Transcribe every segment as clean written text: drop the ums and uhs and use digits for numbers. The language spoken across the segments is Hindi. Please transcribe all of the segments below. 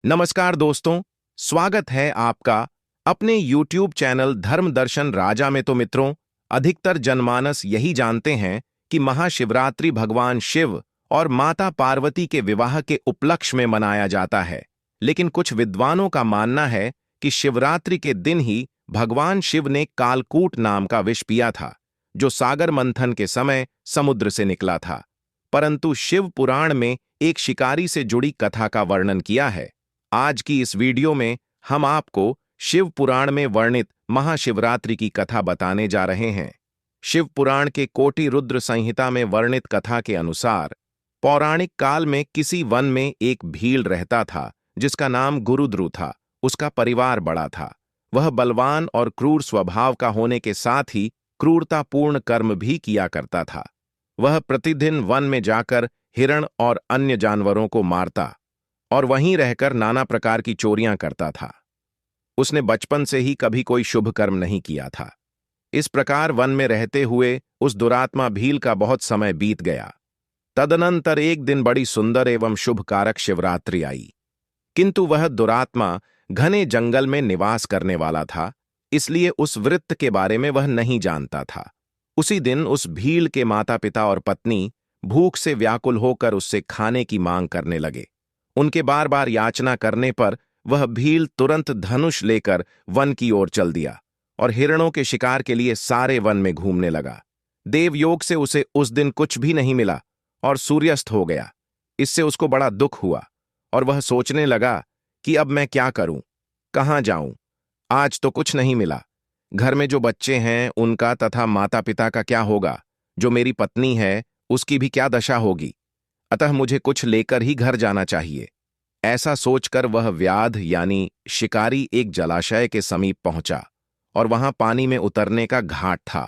नमस्कार दोस्तों, स्वागत है आपका अपने YouTube चैनल धर्म दर्शन राजा में। तो मित्रों, अधिकतर जनमानस यही जानते हैं कि महाशिवरात्रि भगवान शिव और माता पार्वती के विवाह के उपलक्ष्य में मनाया जाता है। लेकिन कुछ विद्वानों का मानना है कि शिवरात्रि के दिन ही भगवान शिव ने कालकूट नाम का विष पिया था, जो सागर मंथन के समय समुद्र से निकला था। परंतु शिव पुराण में एक शिकारी से जुड़ी कथा का वर्णन किया है। आज की इस वीडियो में हम आपको शिव पुराण में वर्णित महाशिवरात्रि की कथा बताने जा रहे हैं। शिव पुराण के कोटि रुद्र संहिता में वर्णित कथा के अनुसार पौराणिक काल में किसी वन में एक भील रहता था जिसका नाम गुरुद्रु था। उसका परिवार बड़ा था। वह बलवान और क्रूर स्वभाव का होने के साथ ही क्रूरतापूर्ण कर्म भी किया करता था। वह प्रतिदिन वन में जाकर हिरण और अन्य जानवरों को मारता और वहीं रहकर नाना प्रकार की चोरियां करता था। उसने बचपन से ही कभी कोई शुभ कर्म नहीं किया था। इस प्रकार वन में रहते हुए उस दुरात्मा भील का बहुत समय बीत गया। तदनंतर एक दिन बड़ी सुंदर एवं शुभ कारक शिवरात्रि आई, किंतु वह दुरात्मा घने जंगल में निवास करने वाला था, इसलिए उस वृत्त के बारे में वह नहीं जानता था। उसी दिन उस भील के माता पिता और पत्नी भूख से व्याकुल होकर उससे खाने की मांग करने लगे। उनके बार बार याचना करने पर वह भील तुरंत धनुष लेकर वन की ओर चल दिया और हिरणों के शिकार के लिए सारे वन में घूमने लगा। देवयोग से उसे उस दिन कुछ भी नहीं मिला और सूर्यास्त हो गया। इससे उसको बड़ा दुख हुआ और वह सोचने लगा कि अब मैं क्या करूं, कहां जाऊं। आज तो कुछ नहीं मिला। घर में जो बच्चे हैं उनका तथा माता पिता का क्या होगा, जो मेरी पत्नी है उसकी भी क्या दशा होगी। अतः मुझे कुछ लेकर ही घर जाना चाहिए। ऐसा सोचकर वह व्याध यानी शिकारी एक जलाशय के समीप पहुंचा और वहां पानी में उतरने का घाट था।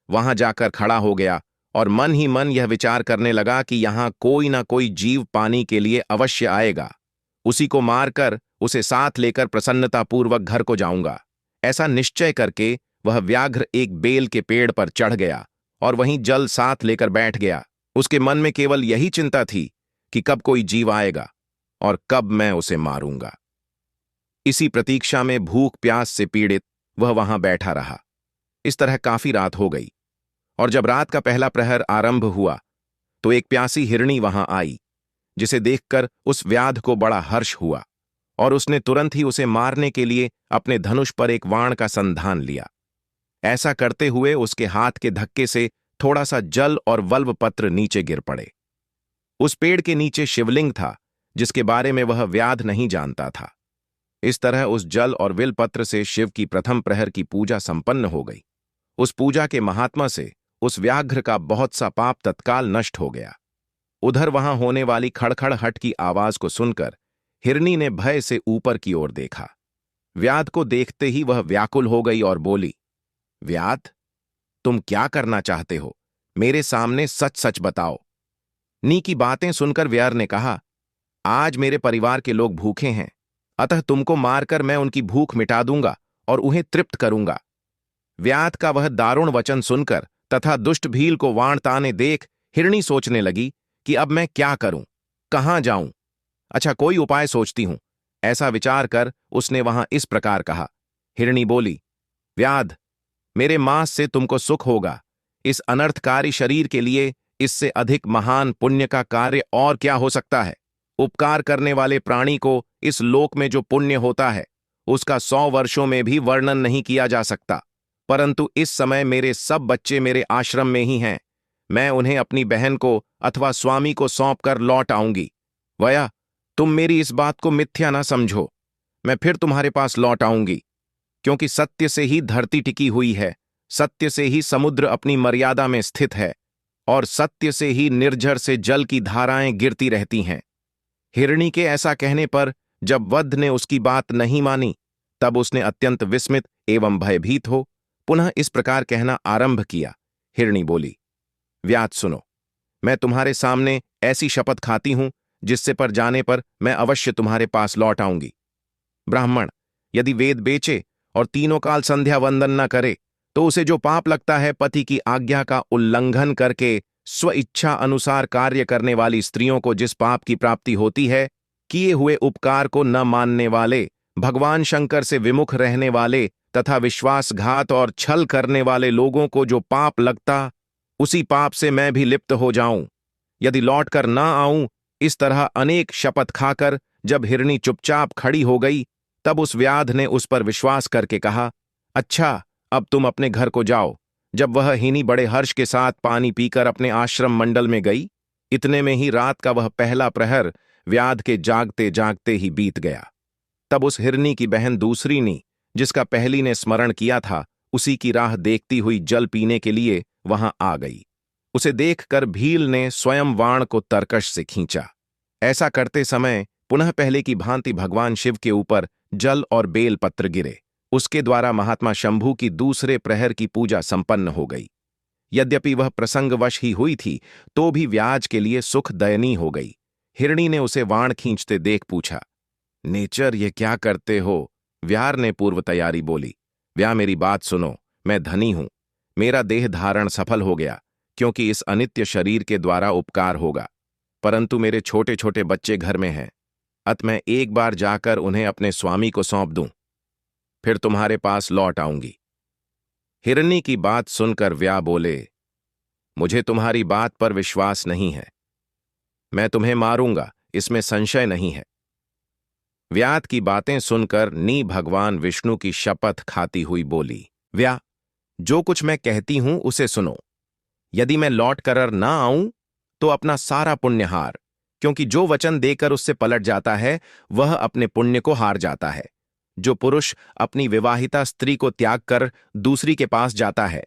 वहां जाकर खड़ा हो गया और मन ही मन यह विचार करने लगा कि यहां कोई ना कोई जीव पानी के लिए अवश्य आएगा। उसी को मारकर उसे साथ लेकर प्रसन्नतापूर्वक घर को जाऊंगा। ऐसा निश्चय करके वह व्याघ्र एक बेल के पेड़ पर चढ़ गया और वहीं जल साथ लेकर बैठ गया। उसके मन में केवल यही चिंता थी कि कब कोई जीव आएगा और कब मैं उसे मारूंगा। इसी प्रतीक्षा में भूख प्यास से पीड़ित वह वहां बैठा रहा। इस तरह काफी रात हो गई और जब रात का पहला प्रहर आरंभ हुआ तो एक प्यासी हिरणी वहां आई, जिसे देखकर उस व्याध को बड़ा हर्ष हुआ और उसने तुरंत ही उसे मारने के लिए अपने धनुष पर एक वाण का संधान लिया। ऐसा करते हुए उसके हाथ के धक्के से थोड़ा सा जल और वल्व पत्र नीचे गिर पड़े। उस पेड़ के नीचे शिवलिंग था, जिसके बारे में वह व्याध नहीं जानता था। इस तरह उस जल और विल पत्र से शिव की प्रथम प्रहर की पूजा संपन्न हो गई। उस पूजा के महात्मा से उस व्याघ्र का बहुत सा पाप तत्काल नष्ट हो गया। उधर वहां होने वाली खड़खड़हट की आवाज को सुनकर हिरनी ने भय से ऊपर की ओर देखा। व्याध को देखते ही वह व्याकुल हो गई और बोली, व्याध, तुम क्या करना चाहते हो? मेरे सामने सच सच बताओ। नी की बातें सुनकर व्यार ने कहा, आज मेरे परिवार के लोग भूखे हैं, अतः तुमको मारकर मैं उनकी भूख मिटा दूंगा और उन्हें तृप्त करूंगा। व्याध का वह दारुण वचन सुनकर तथा दुष्ट भील को वाण ताने देख हिरणी सोचने लगी कि अब मैं क्या करूं, कहां जाऊं। अच्छा, कोई उपाय सोचती हूं। ऐसा विचार कर उसने वहां इस प्रकार कहा। हिरणी बोली, व्याध, मेरे मांस से तुमको सुख होगा। इस अनर्थकारी शरीर के लिए इससे अधिक महान पुण्य का कार्य और क्या हो सकता है। उपकार करने वाले प्राणी को इस लोक में जो पुण्य होता है उसका 100 वर्षों में भी वर्णन नहीं किया जा सकता। परंतु इस समय मेरे सब बच्चे मेरे आश्रम में ही हैं। मैं उन्हें अपनी बहन को अथवा स्वामी को सौंप कर लौट आऊंगी। वया, तुम मेरी इस बात को मिथ्या ना समझो। मैं फिर तुम्हारे पास लौट आऊंगी, क्योंकि सत्य से ही धरती टिकी हुई है, सत्य से ही समुद्र अपनी मर्यादा में स्थित है और सत्य से ही निर्झर से जल की धाराएं गिरती रहती हैं। हिरणी के ऐसा कहने पर जब वध ने उसकी बात नहीं मानी, तब उसने अत्यंत विस्मित एवं भयभीत हो पुनः इस प्रकार कहना आरंभ किया। हिरणी बोली, व्याध सुनो, मैं तुम्हारे सामने ऐसी शपथ खाती हूं जिससे पर जाने पर मैं अवश्य तुम्हारे पास लौट आऊंगी। ब्राह्मण यदि वेद बेचे और तीनों काल संध्या वंदन न करे तो उसे जो पाप लगता है, पति की आज्ञा का उल्लंघन करके स्व इच्छा अनुसार कार्य करने वाली स्त्रियों को जिस पाप की प्राप्ति होती है, किए हुए उपकार को न मानने वाले, भगवान शंकर से विमुख रहने वाले तथा विश्वासघात और छल करने वाले लोगों को जो पाप लगता, उसी पाप से मैं भी लिप्त हो जाऊं। यदि लौटकर ना आऊं, इस तरह अनेक शपथ खाकर जब हिरणी चुपचाप खड़ी हो गई, तब उस व्याध ने उस पर विश्वास करके कहा, अच्छा, अब तुम अपने घर को जाओ। जब वह हिनी बड़े हर्ष के साथ पानी पीकर अपने आश्रम मंडल में गई, इतने में ही रात का वह पहला प्रहर व्याध के जागते जागते ही बीत गया। तब उस हिरनी की बहन दूसरी नी, जिसका पहली ने स्मरण किया था, उसी की राह देखती हुई जल पीने के लिए वहां आ गई। उसे देखकर भील ने स्वयं वाण को तरकश से खींचा। ऐसा करते समय पुनः पहले की भांति भगवान शिव के ऊपर जल और बेल पत्र गिरे। उसके द्वारा महात्मा शंभू की दूसरे प्रहर की पूजा संपन्न हो गई। यद्यपि वह प्रसंगवश ही हुई थी, तो भी व्याज के लिए सुख दयनीय हो गई। हिरणी ने उसे वाण खींचते देख पूछा, नेचर, ये क्या करते हो? व्यार ने पूर्व तैयारी बोली, व्या मेरी बात सुनो, मैं धनी हूं। मेरा देह धारण सफल हो गया, क्योंकि इस अनित्य शरीर के द्वारा उपकार होगा। परंतु मेरे छोटे छोटे बच्चे घर में हैं, अत मैं एक बार जाकर उन्हें अपने स्वामी को सौंप दूं, फिर तुम्हारे पास लौट आऊंगी। हिरणी की बात सुनकर व्या बोले, मुझे तुम्हारी बात पर विश्वास नहीं है। मैं तुम्हें मारूंगा, इसमें संशय नहीं है। व्याध की बातें सुनकर नी भगवान विष्णु की शपथ खाती हुई बोली, व्या, जो कुछ मैं कहती हूं उसे सुनो। यदि मैं लौट कर ना आऊं तो अपना सारा पुण्य हार, क्योंकि जो वचन देकर उससे पलट जाता है वह अपने पुण्य को हार जाता है। जो पुरुष अपनी विवाहिता स्त्री को त्याग कर दूसरी के पास जाता है,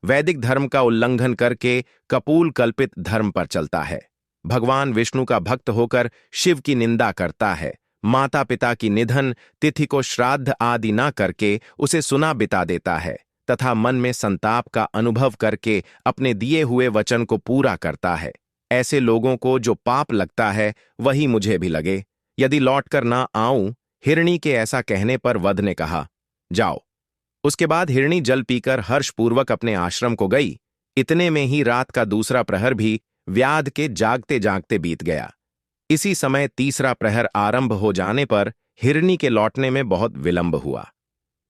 वैदिक धर्म का उल्लंघन करके कपूल कल्पित धर्म पर चलता है, भगवान विष्णु का भक्त होकर शिव की निंदा करता है, माता पिता की निधन तिथि को श्राद्ध आदि न करके उसे सुना बिता देता है, तथा मन में संताप का अनुभव करके अपने दिए हुए वचन को पूरा करता है। ऐसे लोगों को जो पाप लगता है वही मुझे भी लगे। यदि लौटकर ना आऊं, हिरणी के ऐसा कहने पर वध ने कहा, जाओ। उसके बाद हिरणी जल पीकर हर्षपूर्वक अपने आश्रम को गई। इतने में ही रात का दूसरा प्रहर भी व्याध के जागते जागते बीत गया। इसी समय तीसरा प्रहर आरंभ हो जाने पर हिरणी के लौटने में बहुत विलंब हुआ।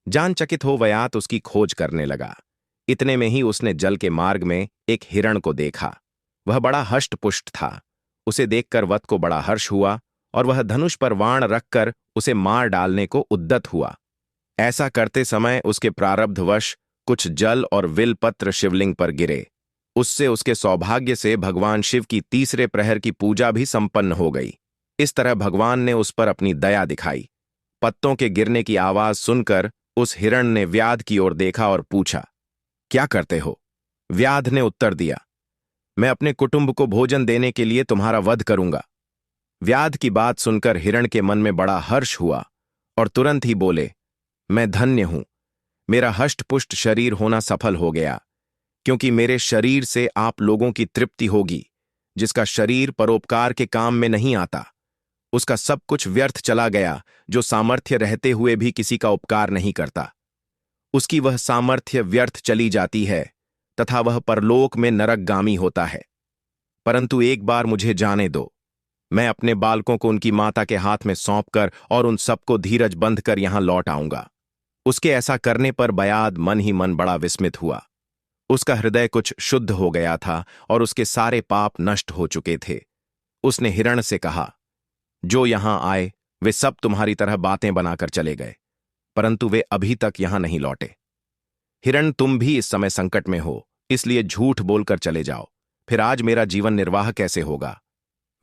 जानचकित हो व्यात उसकी खोज करने लगा। इतने में ही उसने जल के मार्ग में एक हिरण को देखा। वह बड़ा हष्टपुष्ट था। उसे देखकर वत को बड़ा हर्ष हुआ और वह धनुष पर वाण रखकर उसे मार डालने को उद्यत हुआ। ऐसा करते समय उसके प्रारब्धवश कुछ जल और विलपत्र शिवलिंग पर गिरे। उससे उसके सौभाग्य से भगवान शिव की तीसरे प्रहर की पूजा भी संपन्न हो गई। इस तरह भगवान ने उस पर अपनी दया दिखाई। पत्तों के गिरने की आवाज सुनकर उस हिरण ने व्याध की ओर देखा और पूछा, क्या करते हो? व्याध ने उत्तर दिया, मैं अपने कुटुंब को भोजन देने के लिए तुम्हारा वध करूंगा। व्याध की बात सुनकर हिरण के मन में बड़ा हर्ष हुआ और तुरंत ही बोले, मैं धन्य हूं, मेरा हष्टपुष्ट शरीर होना सफल हो गया, क्योंकि मेरे शरीर से आप लोगों की तृप्ति होगी। जिसका शरीर परोपकार के काम में नहीं आता, उसका सब कुछ व्यर्थ चला गया। जो सामर्थ्य रहते हुए भी किसी का उपकार नहीं करता, उसकी वह सामर्थ्य व्यर्थ चली जाती है तथा वह परलोक में नरकगामी होता है। परंतु एक बार मुझे जाने दो, मैं अपने बालकों को उनकी माता के हाथ में सौंपकर और उन सबको धीरज बंध कर यहां लौट आऊंगा। उसके ऐसा करने पर बयाद मन ही मन बड़ा विस्मित हुआ। उसका हृदय कुछ शुद्ध हो गया था और उसके सारे पाप नष्ट हो चुके थे। उसने हिरण से कहा, जो यहां आए वे सब तुम्हारी तरह बातें बनाकर चले गए, परंतु वे अभी तक यहां नहीं लौटे। हिरण, तुम भी इस समय संकट में हो, इसलिए झूठ बोलकर चले जाओ, फिर आज मेरा जीवन निर्वाह कैसे होगा?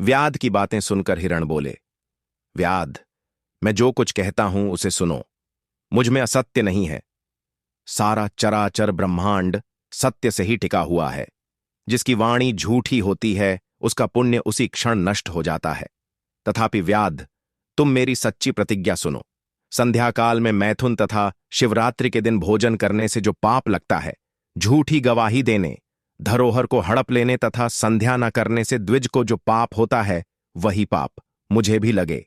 व्याध की बातें सुनकर हिरण बोले, व्याध, मैं जो कुछ कहता हूं उसे सुनो। मुझ में असत्य नहीं है। सारा चराचर ब्रह्मांड सत्य से ही टिका हुआ है। जिसकी वाणी झूठी होती है उसका पुण्य उसी क्षण नष्ट हो जाता है। तथापि व्याध, तुम मेरी सच्ची प्रतिज्ञा सुनो। संध्याकाल में मैथुन तथा शिवरात्रि के दिन भोजन करने से जो पाप लगता है, झूठी गवाही देने, धरोहर को हड़प लेने तथा संध्या न करने से द्विज को जो पाप होता है, वही पाप मुझे भी लगे।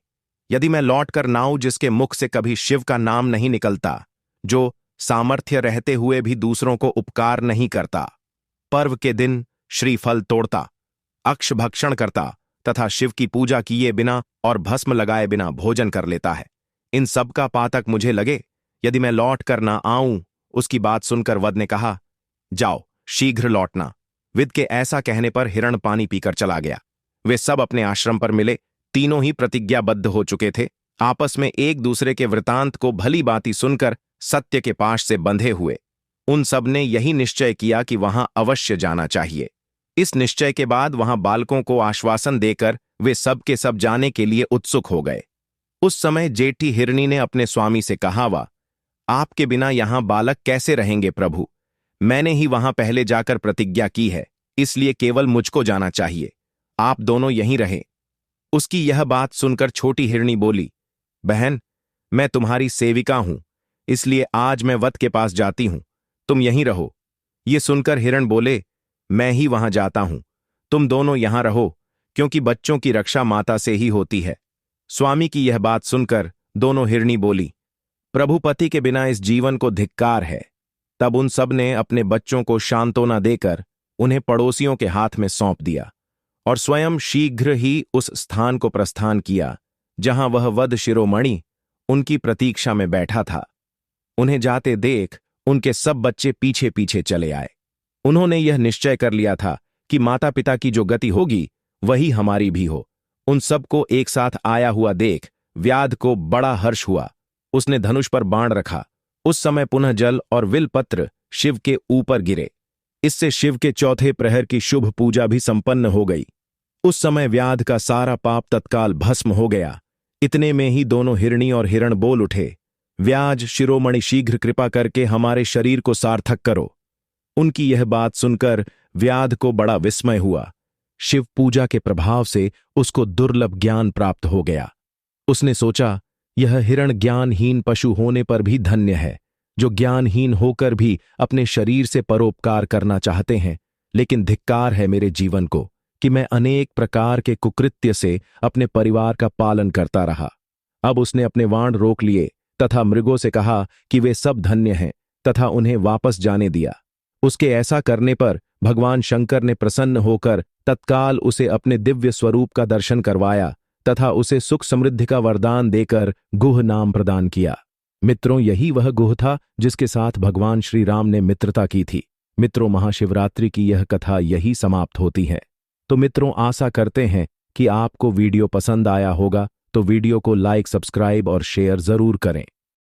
यदि मैं लौट कर नाऊं जिसके मुख से कभी शिव का नाम नहीं निकलता, जो सामर्थ्य रहते हुए भी दूसरों को उपकार नहीं करता, पर्व के दिन श्रीफल तोड़ता, अक्ष भक्षण करता, तथा शिव की पूजा किए बिना और भस्म लगाए बिना भोजन कर लेता है। इन सब का पातक मुझे लगे, यदि मैं लौट कर ना आऊं। उसकी बात सुनकर वध ने कहा, जाओ शीघ्र लौटना। विद के ऐसा कहने पर हिरण पानी पीकर चला गया। वे सब अपने आश्रम पर मिले। तीनों ही प्रतिज्ञाबद्ध हो चुके थे। आपस में एक दूसरे के वृतांत को भली बाती सुनकर सत्य के पाश से बंधे हुए उन सब ने यही निश्चय किया कि वहां अवश्य जाना चाहिए। इस निश्चय के बाद वहां बालकों को आश्वासन देकर वे सब के सब जाने के लिए उत्सुक हो गए। उस समय जेठी हिरणी ने अपने स्वामी से कहा, वा आपके बिना यहां बालक कैसे रहेंगे प्रभु? मैंने ही वहां पहले जाकर प्रतिज्ञा की है, इसलिए केवल मुझको जाना चाहिए। आप दोनों यहीं रहे। उसकी यह बात सुनकर छोटी हिरणी बोली, बहन, मैं तुम्हारी सेविका हूं, इसलिए आज मैं वध के पास जाती हूं, तुम यहीं रहो। ये सुनकर हिरण बोले, मैं ही वहां जाता हूं, तुम दोनों यहां रहो, क्योंकि बच्चों की रक्षा माता से ही होती है। स्वामी की यह बात सुनकर दोनों हिरणी बोली, प्रभुपति के बिना इस जीवन को धिक्कार है। तब उन सब ने अपने बच्चों को सांत्वना देकर उन्हें पड़ोसियों के हाथ में सौंप दिया और स्वयं शीघ्र ही उस स्थान को प्रस्थान किया जहां वह वध शिरोमणि उनकी प्रतीक्षा में बैठा था। उन्हें जाते देख उनके सब बच्चे पीछे पीछे चले आए। उन्होंने यह निश्चय कर लिया था कि माता पिता की जो गति होगी वही हमारी भी हो। उन सबको एक साथ आया हुआ देख व्याध को बड़ा हर्ष हुआ। उसने धनुष पर बाण रखा। उस समय पुनः जल और विलपत्र शिव के ऊपर गिरे। इससे शिव के चौथे प्रहर की शुभ पूजा भी संपन्न हो गई। उस समय व्याध का सारा पाप तत्काल भस्म हो गया। इतने में ही दोनों हिरणी और हिरण बोल उठे, व्याज शिरोमणि शीघ्र कृपा करके हमारे शरीर को सार्थक करो। उनकी यह बात सुनकर व्याध को बड़ा विस्मय हुआ। शिव पूजा के प्रभाव से उसको दुर्लभ ज्ञान प्राप्त हो गया। उसने सोचा, यह हिरण ज्ञानहीन पशु होने पर भी धन्य है, जो ज्ञानहीन होकर भी अपने शरीर से परोपकार करना चाहते हैं। लेकिन धिक्कार है मेरे जीवन को कि मैं अनेक प्रकार के कुकृत्य से अपने परिवार का पालन करता रहा। अब उसने अपने वाण रोक लिए तथा मृगों से कहा कि वे सब धन्य हैं तथा उन्हें वापस जाने दिया। उसके ऐसा करने पर भगवान शंकर ने प्रसन्न होकर तत्काल उसे अपने दिव्य स्वरूप का दर्शन करवाया तथा उसे सुख समृद्धि का वरदान देकर गुह नाम प्रदान किया। मित्रों, यही वह गुह था जिसके साथ भगवान श्री राम ने मित्रता की थी। मित्रों, महाशिवरात्रि की यह कथा यही समाप्त होती है। तो मित्रों, आशा करते हैं कि आपको वीडियो पसंद आया होगा, तो वीडियो को लाइक, सब्सक्राइब और शेयर जरूर करें।